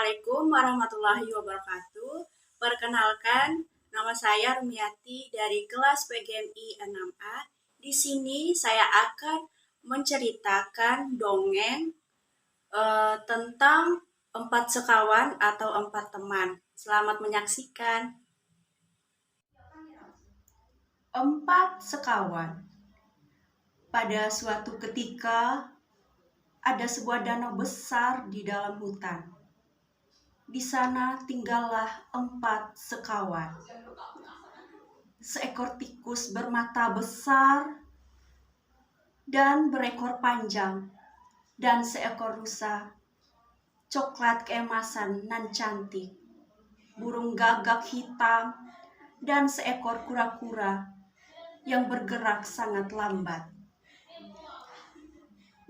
Assalamualaikum warahmatullahi wabarakatuh. Perkenalkan, nama saya Rumiati dari kelas PGMI 6A. Di sini saya akan menceritakan dongeng tentang empat sekawan atau empat teman. Selamat menyaksikan. Empat sekawan. Pada suatu ketika, ada sebuah danau besar di dalam hutan. Di sana tinggallah empat sekawan. Seekor tikus bermata besar dan berekor panjang, dan seekor rusa coklat keemasan nan cantik, burung gagak hitam, dan seekor kura-kura yang bergerak sangat lambat.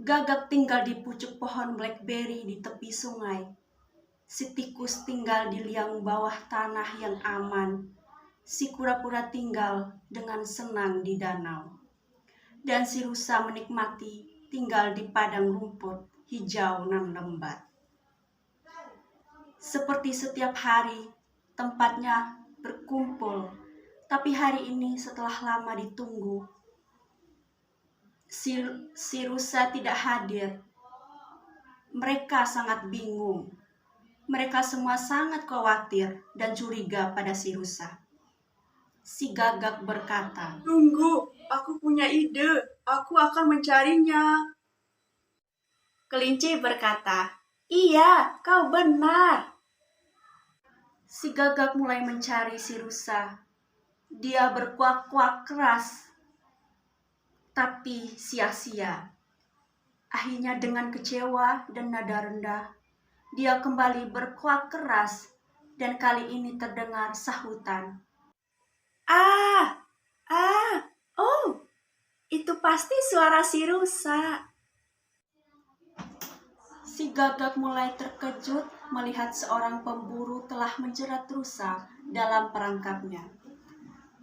Gagak tinggal di pucuk pohon blackberry di tepi sungai. Si tikus tinggal di liang bawah tanah yang aman. Si kura-kura tinggal dengan senang di danau. Dan si rusa menikmati tinggal di padang rumput hijau nan lembat. Seperti setiap hari, tempatnya berkumpul. Tapi hari ini setelah lama ditunggu, si rusa tidak hadir. Mereka sangat bingung. Mereka semua sangat khawatir dan curiga pada si rusa. Si gagak berkata, "Tunggu, aku punya ide. Aku akan mencarinya." Kelinci berkata, "Iya, kau benar." Si gagak mulai mencari si rusa. Dia berkuak-kuak keras, tapi sia-sia. Akhirnya dengan kecewa dan nada rendah, dia kembali berkuak keras, dan kali ini terdengar sahutan. Ah, oh, itu pasti suara si rusa. Si gagak mulai terkejut melihat seorang pemburu telah menjerat rusa dalam perangkapnya.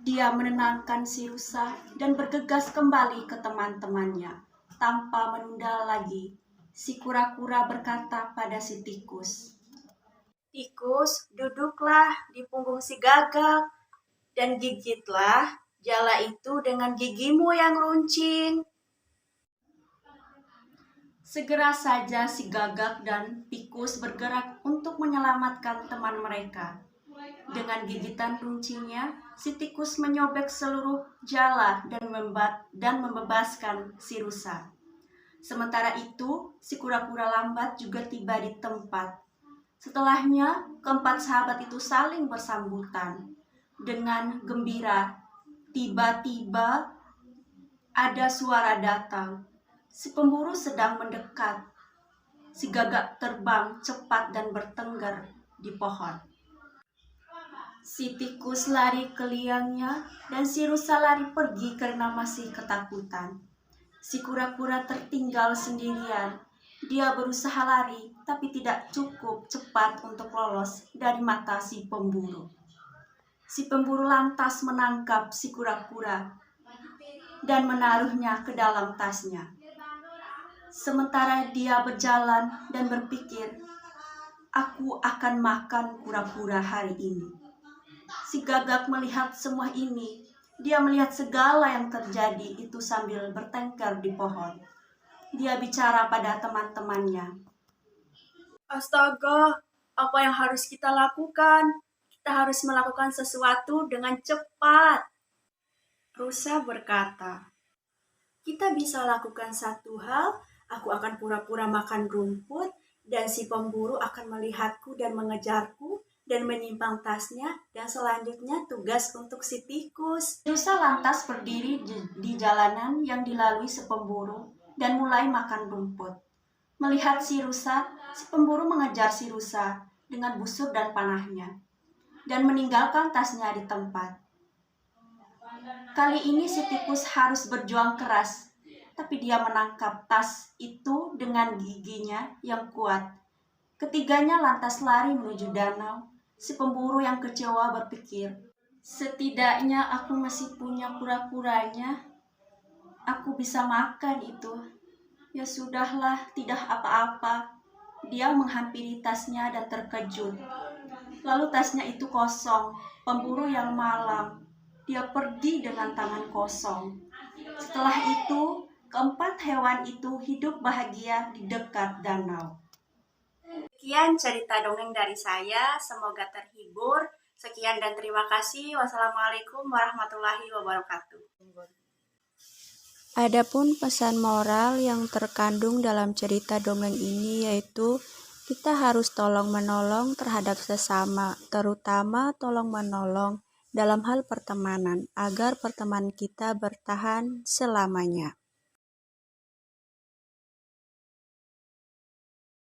Dia menenangkan si rusa dan bergegas kembali ke teman-temannya. Tanpa menunda lagi, si kura-kura berkata pada si tikus, "Tikus, duduklah di punggung si gagak dan gigitlah jala itu dengan gigimu yang runcing." Segera saja si gagak dan tikus bergerak untuk menyelamatkan teman mereka. Dengan gigitan runcingnya, si tikus menyobek seluruh jala dan membebaskan si rusa. Sementara itu, si kura-kura lambat juga tiba di tempat. Setelahnya, keempat sahabat itu saling bersambutan. Dengan gembira, tiba-tiba ada suara datang. Si pemburu sedang mendekat. Si gagak terbang cepat dan bertengger di pohon. Si tikus lari ke liangnya dan si rusa lari pergi karena masih ketakutan. Si kura-kura tertinggal sendirian. Dia berusaha lari tapi tidak cukup cepat untuk lolos dari mata si pemburu. Si pemburu lantas menangkap si kura-kura dan menaruhnya ke dalam tasnya. Sementara dia berjalan dan berpikir, "Aku akan makan kura-kura hari ini." Si gagak melihat semua ini. Dia melihat segala yang terjadi itu sambil bertengkar di pohon. Dia bicara pada teman-temannya. Astaga, apa yang harus kita lakukan? Kita harus melakukan sesuatu dengan cepat. Rusa berkata, "Kita bisa lakukan satu hal. Aku akan pura-pura makan rumput dan si pemburu akan melihatku dan mengejarku dan menyimpang tasnya, dan selanjutnya tugas untuk si tikus." Rusa lantas berdiri di jalanan yang dilalui si pemburu dan mulai makan rumput. Melihat si rusa, si pemburu mengejar si rusa dengan busur dan panahnya dan meninggalkan tasnya di tempat. Kali ini si tikus harus berjuang keras, tapi dia menangkap tas itu dengan giginya yang kuat. Ketiganya lantas lari menuju danau. Si pemburu yang kecewa berpikir, "Setidaknya aku masih punya kura-kuranya. Aku bisa makan itu. Ya sudahlah, tidak apa-apa." Dia menghampiri tasnya dan terkejut. Lalu tasnya itu kosong, pemburu yang malang. Dia pergi dengan tangan kosong. Setelah itu, keempat hewan itu hidup bahagia di dekat danau. Sekian cerita dongeng dari saya, semoga terhibur. Sekian dan terima kasih. Wassalamualaikum warahmatullahi wabarakatuh. Adapun pesan moral yang terkandung dalam cerita dongeng ini yaitu kita harus tolong-menolong terhadap sesama, terutama tolong-menolong dalam hal pertemanan agar pertemanan kita bertahan selamanya.